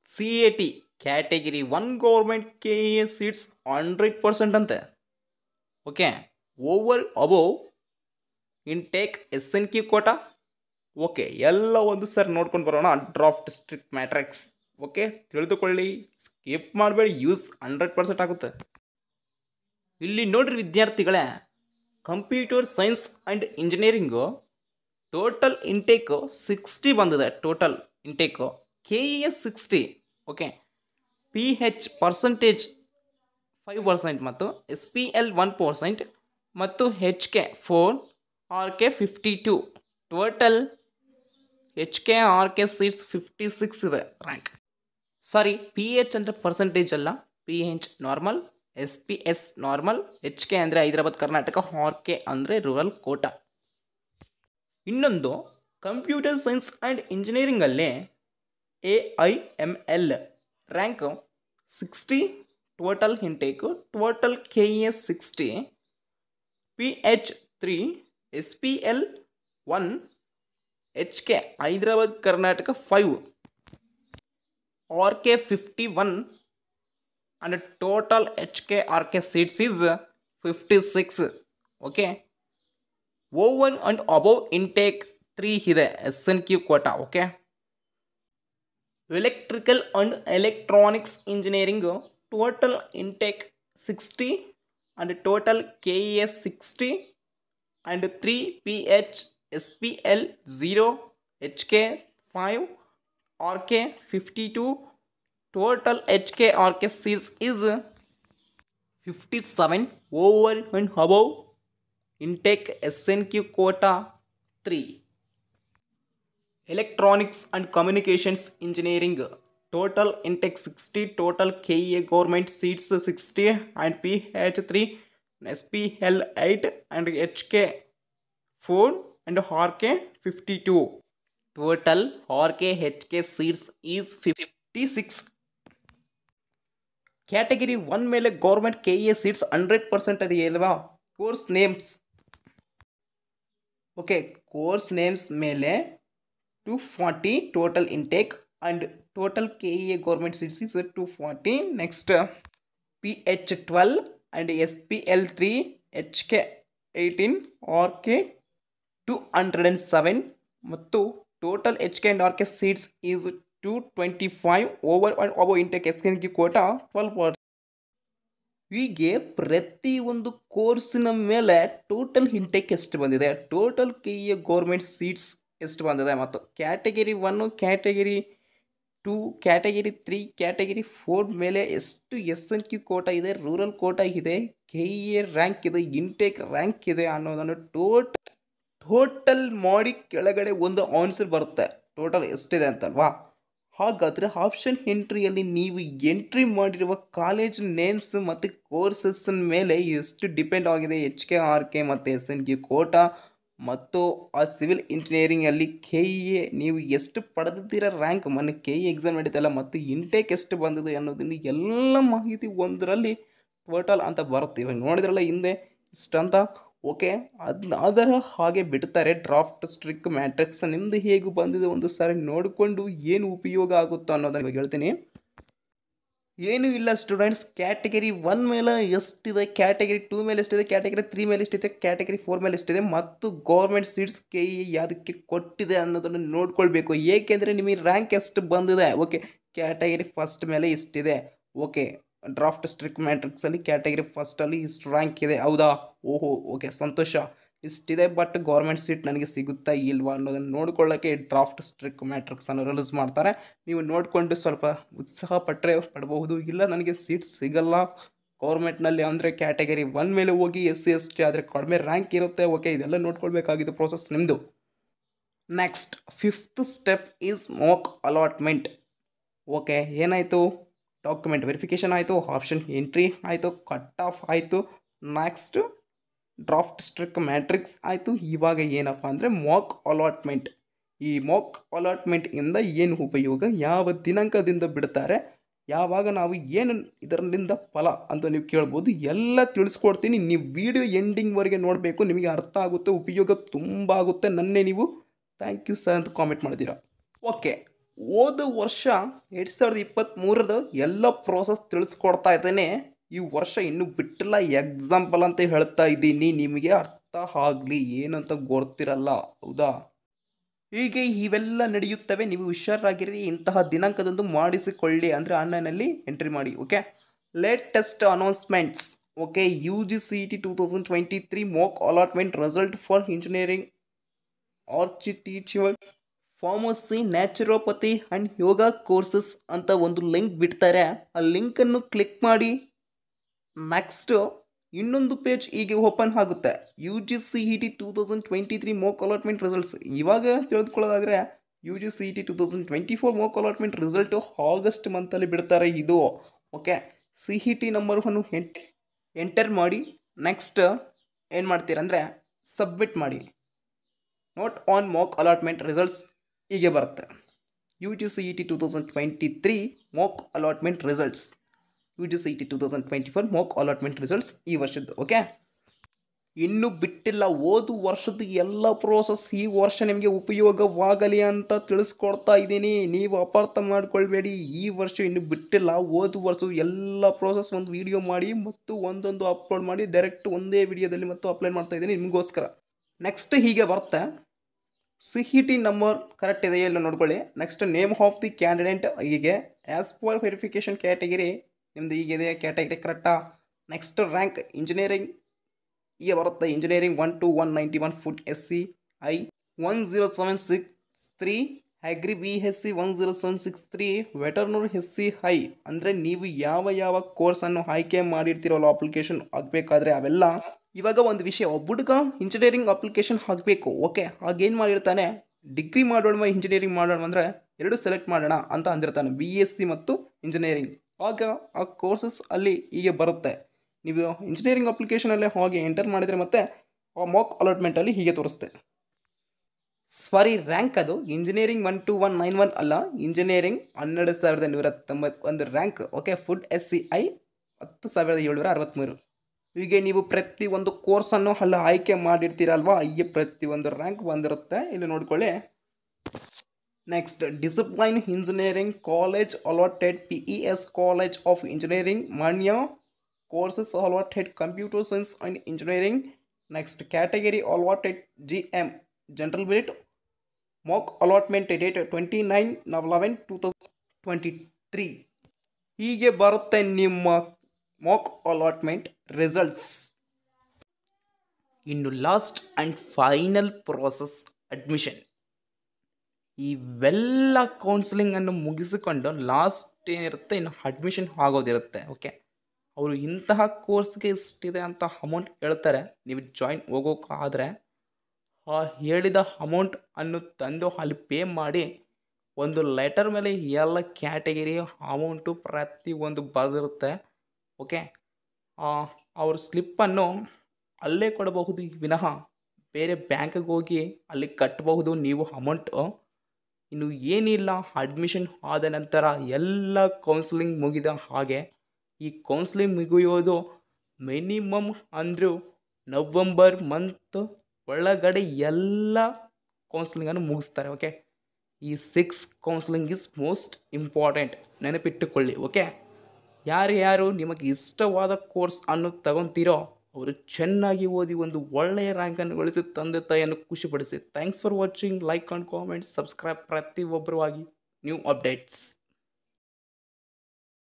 CAT category 1 government KA seats 100% ಅಂತೆ. Okay, over above intake SNQ quota. Okay, ಎಲ್ಲ ಒಂದು ಸರ್ ನೋಡ್ಕೊಂಡು ಬರೋಣ. Draft strict matrix. ಓಕೆ, ತಿಳಿದುಕೊಳ್ಳಿ, ಸ್ಕಿಪ್ ಮಾಡಬೇಡಿ, ಯೂಸ್ 100% ಆಗುತ್ತೆ. ಇಲ್ಲಿ ನೋಡ್ರಿ ವಿದ್ಯಾರ್ಥಿಗಳೇ, computer science and engineering total intake 60 ಬಂದಿದೆ. Total intake KA 60. Okay, PH percentage 5% ಮತ್ತು SPL 1% ಮತ್ತು HK 4, RK 52. Total HK RK seats 56 ಇದೆ ರ್ಯಾಂಕ್. ಸಾರಿ, PH ಅಂದರೆ ಪರ್ಸೆಂಟೇಜ್ ಅಲ್ಲ, PH normal, SPS normal, HK ಅಂದರೆ ಹೈದರಾಬಾದ್ ಕರ್ನಾಟಕ, RK ಅಂದರೆ ರೂರಲ್ ಕೋಟಾ. ಇನ್ನೊಂದು computer science and ಇಂಜಿನಿಯರಿಂಗಲ್ಲಿ AIML rank 60, total intake, total KA 60, PH 3, SPL 1, HK Hyderabad Karnataka 5, RK 51 and total HK RK seats is 56. Okay, over and above intake 3 ಇದೆ SNQ quota. Okay, electrical and electronics engineering total intake 60 and total KA 60 and 3 PH SPL 0, HK 5, RK 52. Total HK RK seats is 57. Over and above intake SNQ quota 3. Electronics and Communications Engineering total intake 60, total KA government seats 60 and PH 3, SPL 8 and HK 4 and RK 52. Total RK HK seats is 56. Category 1 ಮೇಲೆ government KA seats 100% ಅದು ಅಲ್ವಾ. Course names, okay, course names ಮೇಲೆ 240 total intake and total KA government seats is 240. Next PH 12 and SPL 3, HK 18, RK 207 ಮತ್ತು total HK and RK seats is 225 over and above intake S N Q quota 12%. ಹೀಗೆ ಪ್ರತಿಯೊಂದು ಕೋರ್ಸಿನ ಮೇಲೆ total intake ಎಷ್ಟು ಬಂದಿದೆ, total K E government seats ಎಷ್ಟು ಬಂದಿದೆ, ಮತ್ತು ಕ್ಯಾಟಗರಿ 1, ಕ್ಯಾಟಗರಿ 2, ಕ್ಯಾಟಗರಿ 3, ಕ್ಯಾಟಗರಿ 4 ಮೇಲೆ ಎಷ್ಟು ಎಸ್ ಎನ್ ಕ್ಯೂ ಕೋಟಾ ಇದೆ, ರೂರಲ್ ಕೋಟಾ ಇದೆ, ಕೆ ಇ ಎ ರ್ಯಾಂಕ್ ಇದೆ, ಇಂಟೆಕ್ ರ್ಯಾಂಕ್ ಇದೆ ಅನ್ನೋದನ್ನು ಟೋಟಲ್ ಮಾಡಿ ಕೆಳಗಡೆ ಒಂದು ಆನ್ಸರ್ ಬರುತ್ತೆ ಟೋಟಲ್ ಎಷ್ಟಿದೆ ಅಂತಲ್ವಾ. ಹಾಗಾದರೆ ಆಪ್ಷನ್ ಎಂಟ್ರಿಯಲ್ಲಿ ನೀವು ಎಂಟ್ರಿ ಮಾಡಿರುವ ಕಾಲೇಜ್ ನೇಮ್ಸ್ ಮತ್ತು ಕೋರ್ಸಸ್ ಮೇಲೆ ಎಷ್ಟು ಡಿಪೆಂಡ್ ಆಗಿದೆ ಎಚ್ ಕೆ ಆರ್ ಕೆ ಮತ್ತು ಎಸ್ ಎನ್ ಕ್ಯೂ ಕೋಟಾ ಮತ್ತು ಆ ಸಿವಿಲ್ ಇಂಜಿನಿಯರಿಂಗಲ್ಲಿ ಕೆ ಇ ಎ ನೀವು ಎಷ್ಟು ಪಡೆದಿದ್ದೀರ ರ್ಯಾಂಕ್, ಮೊನ್ನೆ ಕೆ ಇ ಎಕ್ಸಾಮ್ ನಡೀತಲ್ಲ, ಮತ್ತು ಇಂಟೇಕ್ ಎಷ್ಟು ಬಂದಿದೆ ಅನ್ನೋದನ್ನು ಎಲ್ಲ ಮಾಹಿತಿ ಒಂದರಲ್ಲಿ ಟೋಟಲ್ ಅಂತ ಬರುತ್ತೆ. ಇವಾಗ ನೋಡಿದ್ರಲ್ಲ ಹಿಂದೆ ಇಷ್ಟಂತ. ಓಕೆ, ಅದರ ಹಾಗೆ ಬಿಡ್ತಾರೆ ಡ್ರಾಫ್ಟ್ ಸ್ಟ್ರಿಕ್ ಮ್ಯಾಟ್ರಿಕ್ಸ್ ನಿಮ್ಮದು ಹೇಗೆ ಬಂದಿದೆ ಒಂದು ಸಾರಿ ನೋಡಿಕೊಂಡು ಏನು ಉಪಯೋಗ ಆಗುತ್ತೋ ಅನ್ನೋದನ್ನು ಇವಾಗ ಹೇಳ್ತೀನಿ. ಏನೂ ಇಲ್ಲ ಸ್ಟೂಡೆಂಟ್ಸ್, ಕ್ಯಾಟಗರಿ 1 ಮೇಲೆ ಎಷ್ಟಿದೆ, ಕ್ಯಾಟಗರಿ 2 ಮೇಲೆ ಎಷ್ಟಿದೆ, ಕ್ಯಾಟಗರಿ 3 ಮೇಲೆ ಎಷ್ಟಿದೆ, ಕ್ಯಾಟಗರಿ 4 ಮೇಲೆ ಎಷ್ಟಿದೆ, ಮತ್ತು ಗೌರ್ಮೆಂಟ್ ಸೀಟ್ಸ್ ಕೆ ಇ ಯಾವುದಕ್ಕೆ ಕೊಟ್ಟಿದೆ ಅನ್ನೋದನ್ನು ನೋಡ್ಕೊಳ್ಬೇಕು. ಏಕೆಂದರೆ ನಿಮಗೆ ರ್ಯಾಂಕ್ ಎಷ್ಟು ಬಂದಿದೆ. ಓಕೆ, ಕ್ಯಾಟಗರಿ ಫಸ್ಟ್ ಮೇಲೆ ಇಷ್ಟಿದೆ. ಓಕೆ, ಡ್ರಾಫ್ಟ್ ಸ್ಟ್ರಿಕ್ ಮ್ಯಾಟ್ರಿಕ್ಸಲ್ಲಿ ಕ್ಯಾಟಗರಿ ಫಸ್ಟಲ್ಲಿ ಇಷ್ಟು ರ್ಯಾಂಕ್ ಇದೆ, ಹೌದಾ? ಓಹೋ, ಓಕೆ, ಸಂತೋಷ, ಇಷ್ಟಿದೆ. ಬಟ್ ಗೌರ್ಮೆಂಟ್ ಸೀಟ್ ನನಗೆ ಸಿಗುತ್ತಾ ಇಲ್ವಾ ಅನ್ನೋದನ್ನು ನೋಡ್ಕೊಳ್ಳೋಕ್ಕೆ ಡ್ರಾಫ್ಟ್ ಸ್ಟ್ರಿಕ್ ಮ್ಯಾಟ್ರಿಕ್ಸನ್ನು ರಿಲೀಸ್ ಮಾಡ್ತಾರೆ. ನೀವು ನೋಡಿಕೊಂಡು ಸ್ವಲ್ಪ ಉತ್ಸಾಹ ಪಡಬಹುದು. ಇಲ್ಲ ನನಗೆ ಸೀಟ್ ಸಿಗಲ್ಲ ಗೌರ್ಮೆಂಟ್ನಲ್ಲಿ ಅಂದರೆ ಕ್ಯಾಟಗರಿ 1 ಮೇಲೆ ಹೋಗಿ ಎಸ್ ಸಿ ಎಸ್ ಟಿ ಆದರೆ ಕಡಿಮೆ ರ್ಯಾಂಕ್ ಇರುತ್ತೆ. ಓಕೆ, ಇದೆಲ್ಲ ನೋಡ್ಕೊಳ್ಬೇಕಾಗಿದ್ದು ಪ್ರೋಸೆಸ್ ನಿಮ್ಮದು. Next 5th step is Mach allotment. Okay, ಏನಾಯಿತು? ಡಾಕ್ಯುಮೆಂಟ್ ವೆರಿಫಿಕೇಷನ್ ಆಯಿತು, ಆಪ್ಷನ್ ಎಂಟ್ರಿ ಆಯಿತು, ಕಟ್ ಆಫ್ ಆಯಿತು, ನೆಕ್ಸ್ಟ್ ಡ್ರಾಫ್ಟ್ ಸ್ಟ್ರಿಕ್ ಮ್ಯಾಟ್ರಿಕ್ಸ್ ಆಯಿತು. ಇವಾಗ ಏನಪ್ಪ ಅಂದರೆ ಮಾಕ್ ಅಲಾಟ್ಮೆಂಟ್. ಈ ಮಾಕ್ ಅಲಾಟ್ಮೆಂಟಿಂದ ಏನು ಉಪಯೋಗ, ಯಾವ ದಿನಾಂಕದಿಂದ ಬಿಡ್ತಾರೆ, ಯಾವಾಗ ನಾವು ಏನು ಇದರಿಂದ ಫಲ ಅಂತ ನೀವು ಕೇಳ್ಬೋದು. ಎಲ್ಲ ತಿಳಿಸ್ಕೊಡ್ತೀನಿ, ನೀವು ವಿಡಿಯೋ ಎಂಡಿಂಗ್ವರೆಗೆ ನೋಡಬೇಕು, ನಿಮಗೆ ಅರ್ಥ ಆಗುತ್ತೆ, ಉಪಯೋಗ ತುಂಬ ಆಗುತ್ತೆ. ನನ್ನೇ ನೀವು ಥ್ಯಾಂಕ್ ಯು ಸರ್ ಅಂತ ಕಾಮೆಂಟ್ ಮಾಡ್ತೀರಾ. ಓಕೆ, ಹೋದ ವರ್ಷ 2023 ಎಲ್ಲ ಪ್ರೋಸೆಸ್ ತಿಳಿಸ್ಕೊಡ್ತಾ ಇದ್ದೇನೆ. ಈ ವರ್ಷ ಇನ್ನೂ ಬಿಟ್ಟಿಲ್ಲ, ಎಕ್ಸಾಂಪಲ್ ಅಂತ ಹೇಳ್ತಾ ಇದ್ದೀನಿ, ನಿಮಗೆ ಅರ್ಥ ಆಗಲಿ, ಏನಂತ ಗೊತ್ತಿರಲ್ಲ, ಹೌದಾ? ಹೀಗೆ ಇವೆಲ್ಲ ನಡೆಯುತ್ತವೆ, ನೀವು ಹುಷಾರಾಗಿರಿ. ಇಂತಹ ದಿನಾಂಕದಂದು ಮಾಡಿಸಿಕೊಳ್ಳಿ, ಅಂದರೆ ಆನ್ಲೈನಲ್ಲಿ ಎಂಟ್ರಿ ಮಾಡಿ. Okay, latest announcements. Okay, you G C E T 2023 mock allotment result for engineering, architecture, pharmacy, naturopathy and yoga courses ಅಂತ ಒಂದು ಲಿಂಕ್ ಬಿಡ್ತಾರೆ. ಆ ಲಿಂಕನ್ನು ಕ್ಲಿಕ್ ಮಾಡಿ ನೆಕ್ಸ್ಟು ಇನ್ನೊಂದು ಪೇಜ್ ಹೀಗೆ ಓಪನ್ ಆಗುತ್ತೆ. U G C E T 2023 mock allotment results. ಇವಾಗ ತಿಳಿದುಕೊಳ್ಳೋದಾದರೆ U G C E T 2024 mock allotment result August ಮಂತಲ್ಲಿ ಬಿಡ್ತಾರೆ ಇದು. Okay, C E T number 1 enter ಮಾಡಿ ನೆಕ್ಸ್ಟ್ ಏನು ಮಾಡ್ತೀರಂದರೆ ಸಬ್ಮಿಟ್ ಮಾಡಿ. Note on mock allotment results ಹೀಗೆ ಬರುತ್ತೆ. U G C E T 2023 mock allotment results, U G C E T 2024 mock allotment results ಈ ವರ್ಷದ್ದು. ಓಕೆ, ಇನ್ನೂ ಬಿಟ್ಟಿಲ್ಲ, ಹೋದ ವರ್ಷದ ಎಲ್ಲ ಪ್ರೋಸೆಸ್ ಈ ವರ್ಷ ನಿಮಗೆ ಉಪಯೋಗವಾಗಲಿ ಅಂತ ತಿಳಿಸ್ಕೊಡ್ತಾ ಇದ್ದೀನಿ. ನೀವು ಅಪಾರ್ಥ ಮಾಡ್ಕೊಳ್ಬೇಡಿ, ಈ ವರ್ಷ ಇನ್ನೂ ಬಿಟ್ಟಿಲ್ಲ. ಹೋದ ವರ್ಷ ಎಲ್ಲ ಪ್ರೋಸೆಸ್ ಒಂದು ವಿಡಿಯೋ ಮಾಡಿ ಮತ್ತು ಒಂದೊಂದು ಅಪ್ಲೋಡ್ ಮಾಡಿ ಡೈರೆಕ್ಟ್ ಒಂದೇ ವಿಡಿಯೋದಲ್ಲಿ ಮತ್ತು ಅಪ್ಲೋಡ್ ಮಾಡ್ತಾ ಇದ್ದೀನಿ ನಿಮಗೋಸ್ಕರ. ನೆಕ್ಸ್ಟ್ ಹೀಗೆ ಬರುತ್ತೆ, C E T number correct ಇದೆಯೋ ಇಲ್ಲ ನೋಡ್ಕೊಳ್ಳಿ. Next name of the candidate, ಹೀಗೆ ಆ್ಯಸ್ ಪರ್ ವೆರಿಫಿಕೇಷನ್ ಕ್ಯಾಟಗರಿ ನಿಮ್ಮದು ಹೀಗಿದೆ, ಕ್ಯಾಟಗರಿ ಕರೆಕ್ಟಾ. ನೆಕ್ಸ್ಟ್ ರ್ಯಾಂಕ್ ಇಂಜಿನಿಯರಿಂಗ್ ಹೀಗೆ ಬರುತ್ತೆ, engineering 1 to 191, food S C I 10763, agri B S C 10763, veterinary S C I. ಅಂದರೆ ನೀವು ಯಾವ ಕೋರ್ಸನ್ನು ಆಯ್ಕೆ ಮಾಡಿರ್ತೀರಲ್ಲ ಅಪ್ಲಿಕೇಶನ್ ಆಗಬೇಕಾದ್ರೆ ಅವೆಲ್ಲ. ಇವಾಗ ಒಂದು ವಿಷಯ, ಒಬ್ಬ ಹುಡುಗ ಇಂಜಿನಿಯರಿಂಗ್ ಅಪ್ಲಿಕೇಶನ್ ಹಾಕಬೇಕು. ಓಕೆ, ಆಗೇನು ಮಾಡಿರ್ತಾನೆ, ಡಿಗ್ರಿ ಮಾಡೋಣ ಇಂಜಿನಿಯರಿಂಗ್ ಮಾಡೋಣ ಅಂದರೆ ಎರಡು ಸೆಲೆಕ್ಟ್ ಮಾಡೋಣ ಅಂತ ಅಂದಿರ್ತಾನೆ, ಬಿ ಎಸ್ ಸಿ ಮತ್ತು ಇಂಜಿನಿಯರಿಂಗ್. ಆಗ ಆ ಕೋರ್ಸಸ್ ಅಲ್ಲಿ ಹೀಗೆ ಬರುತ್ತೆ. ನೀವು ಇಂಜಿನಿಯರಿಂಗ್ ಅಪ್ಲಿಕೇಶನಲ್ಲಿ ಹೋಗಿ ಎಂಟರ್ ಮಾಡಿದರೆ ಮತ್ತೆ ಆ ಮಾಕ್ ಅಲಾಟ್ಮೆಂಟಲ್ಲಿ ಹೀಗೆ ತೋರಿಸುತ್ತೆ. ಸಾರಿ, ರ್ಯಾಂಕ್ ಅದು ಇಂಜಿನಿಯರಿಂಗ್ 1 to 191 ಅಲ್ಲ, engineering 12191 rank. Okay, food S C I 10763. ಹೀಗೆ ನೀವು ಪ್ರತಿಯೊಂದು ಕೋರ್ಸನ್ನು ಅಲ್ಲ ಆಯ್ಕೆ ಮಾಡಿರ್ತೀರಲ್ವಾ, ಹೀಗೆ ಪ್ರತಿಯೊಂದು ರ್ಯಾಂಕ್ ಬಂದಿರುತ್ತೆ, ಇಲ್ಲಿ ನೋಡ್ಕೊಳ್ಳಿ. Next discipline engineering college allotted P E S college of engineering Mandya, courses allotted computer science and engineering. Next category allotted G M general merit, mock allotment date 29/11/2023. ಹೀಗೆ ಬರುತ್ತೆ ನಿಮ್ಮ ಮಾಕ್ ಅಲಾಟ್ಮೆಂಟ್ ರಿಸಲ್ಟ್ಸ್. ಇನ್ನು last and final process admission. ಇವೆಲ್ಲ ಕೌನ್ಸಿಲಿಂಗನ್ನು ಮುಗಿಸಿಕೊಂಡು last ಏನಿರುತ್ತೆ ಇನ್ನು admission ಆಗೋದಿರುತ್ತೆ. Okay, ಅವರು ಇಂತಹ ಕೋರ್ಸ್ಗೆ ಇಷ್ಟಿದೆ ಅಂತ ಅಮೌಂಟ್ ಹೇಳ್ತಾರೆ. ನೀವು ಜಾಯಿನ್ ಹೋಗೋಕ್ಕಾದರೆ ಆ ಹೇಳಿದ ಅಮೌಂಟ್ ಅನ್ನು ತಂದು ಅಲ್ಲಿ ಪೇ ಮಾಡಿ ಒಂದು ಲೆಟರ್ ಮೇಲೆ ಎಲ್ಲ ಕ್ಯಾಟಗಿರಿ ಅಮೌಂಟು ಪ್ರತಿಯೊಂದು ಬರೆದಿರುತ್ತೆ. ಓಕೆ, ಅವ್ರ ಸ್ಲಿಪ್ಪನ್ನು ಅಲ್ಲೇ ಕೊಡಬಹುದು ವಿನಃ ಬೇರೆ ಬ್ಯಾಂಕಿಗೆ ಹೋಗಿ ಅಲ್ಲಿ ಕಟ್ಟಬಹುದು ನೀವು ಅಮೌಂಟು. ಇನ್ನು ಏನಿಲ್ಲ, ಅಡ್ಮಿಷನ್ ಆದ ನಂತರ ಎಲ್ಲ ಕೌನ್ಸಿಲಿಂಗ್ ಮುಗಿದ ಹಾಗೆ. ಈ ಕೌನ್ಸಿಲಿಂಗ್ ಮುಗಿಯೋದು ಮಿನಿಮಮ್ ಅಂದರೂ ನವಂಬರ್ ಮಂತ್ ಒಳಗಡೆ ಎಲ್ಲ ಕೌನ್ಸಿಲಿಂಗನ್ನು ಮುಗಿಸ್ತಾರೆ. ಓಕೆ, ಈ 6 ಕೌನ್ಸಿಲಿಂಗ್ ಈಸ್ ಮೋಸ್ಟ್ ಇಂಪಾರ್ಟೆಂಟ್, ನೆನಪಿಟ್ಟುಕೊಳ್ಳಿ. ಓಕೆ, ಯಾರು ನಿಮಗೆ ಇಷ್ಟವಾದ ಕೋರ್ಸ್ ಅನ್ನು ತಗೊತೀರೋ ಅವರು ಚೆನ್ನಾಗಿ ಓದಿ ಒಂದು ಒಳ್ಳೆಯ ರ್ಯಾಂಕನ್ನು ಗಳಿಸಿ ತಂದೆ ತಾಯಿಯನ್ನು ಖುಷಿಪಡಿಸಿ. Thanks for watching. Like and comment, subscribe ಪ್ರತಿಯೊಬ್ಬರು ಆಗಿ ನ್ಯೂ ಅಪ್ಡೇಟ್ಸ್.